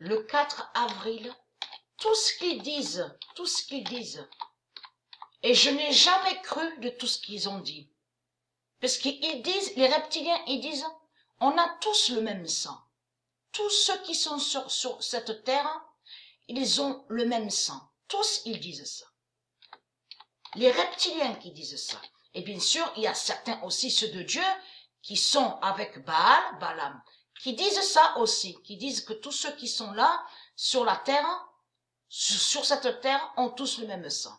le 4 avril, tout ce qu'ils disent, et je n'ai jamais cru de tout ce qu'ils ont dit. Parce qu'ils disent, les reptiliens, ils disent, on a tous le même sang. Tous ceux qui sont sur cette terre, ils ont le même sang. Tous, ils disent ça. Les reptiliens qui disent ça. Et bien sûr, il y a certains aussi, ceux de Dieu, qui sont avec Baal, Balaam, qui disent ça aussi, qui disent que tous ceux qui sont là, sur la terre, sur cette terre, ont tous le même sang.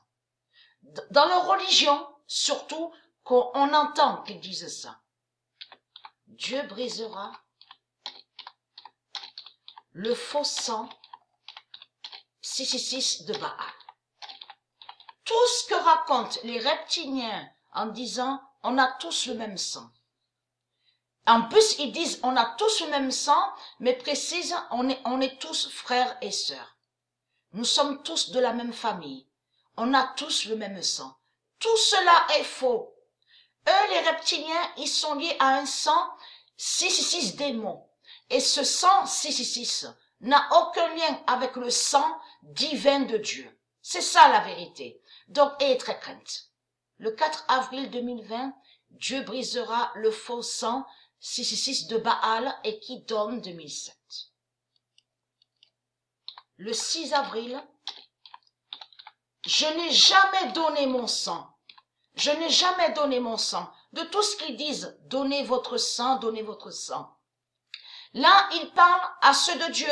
Dans leur religion, surtout, qu'on entend qu'ils disent ça. Dieu brisera le faux sang 666 de Baal. Tout ce que racontent les reptiliens en disant on a tous le même sang. En plus, ils disent on a tous le même sang, mais précisent on est tous frères et sœurs. Nous sommes tous de la même famille. On a tous le même sang. Tout cela est faux. Eux, les reptiliens, ils sont liés à un sang 666 démons. Et ce sang 666 n'a aucun lien avec le sang divin de Dieu. C'est ça la vérité. Donc, ayez très crainte. Le 4 avril 2020, Dieu brisera le faux sang 666 de Baal et qui donne 2007. Le 6 avril, je n'ai jamais donné mon sang. Je n'ai jamais donné mon sang. De tout ce qu'ils disent, donnez votre sang, donnez votre sang. Là, ils parlent à ceux de Dieu.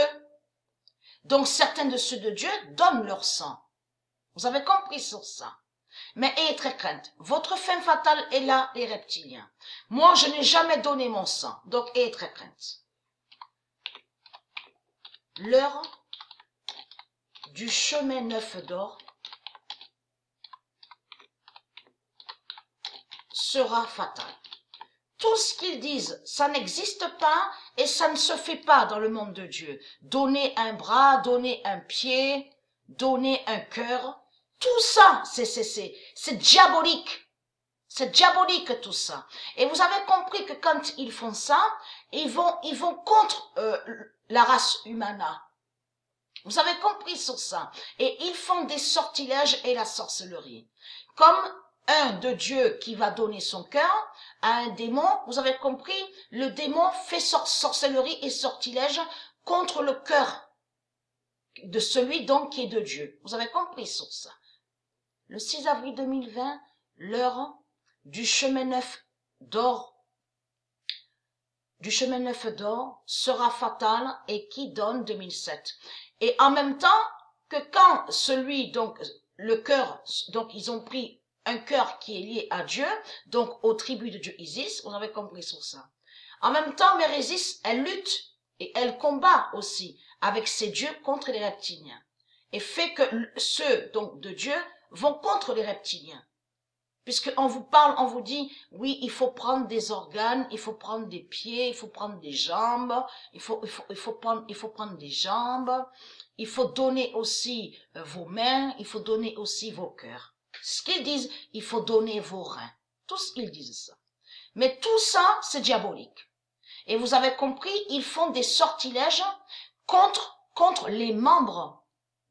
Donc, certains de ceux de Dieu donnent leur sang. Vous avez compris sur ça. Mais ayez très crainte. Votre fin fatale est là, les reptiliens. Moi, je n'ai jamais donné mon sang. Donc, ayez très crainte. L'heure du chemin neuf d'or sera fatale. Tout ce qu'ils disent, ça n'existe pas et ça ne se fait pas dans le monde de Dieu. Donner un bras, donner un pied, donner un cœur, tout ça, c'est diabolique. C'est diabolique tout ça. Et vous avez compris que quand ils font ça, ils vont contre la race humana. Vous avez compris sur ça. Et ils font des sortilèges et la sorcellerie. Comme un de Dieu qui va donner son cœur à un démon, vous avez compris, le démon fait sorcellerie et sortilège contre le cœur de celui donc qui est de Dieu. Vous avez compris sur ça. Le 6 avril 2020, l'heure du chemin neuf d'or sera fatale et qui donne 2007. Et en même temps que quand celui, donc, le cœur, donc ils ont pris un cœur qui est lié à Dieu, donc aux tribus de Dieu Isis, vous avez compris sur ça. En même temps, Mérésis, elle lutte et elle combat aussi avec ses dieux contre les reptiliens. Et fait que ceux, donc, de Dieu vont contre les reptiliens. Puisqu'on vous parle, on vous dit, oui, il faut prendre des organes, il faut prendre des pieds, il faut prendre des jambes, il faut prendre des jambes, il faut donner aussi vos mains, il faut donner aussi vos cœurs. Ce qu'ils disent, il faut donner vos reins. Tous ils disent ça. Mais tout ça, c'est diabolique. Et vous avez compris, ils font des sortilèges contre les membres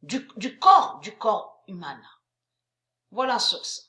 du corps humain. Voilà sur ça.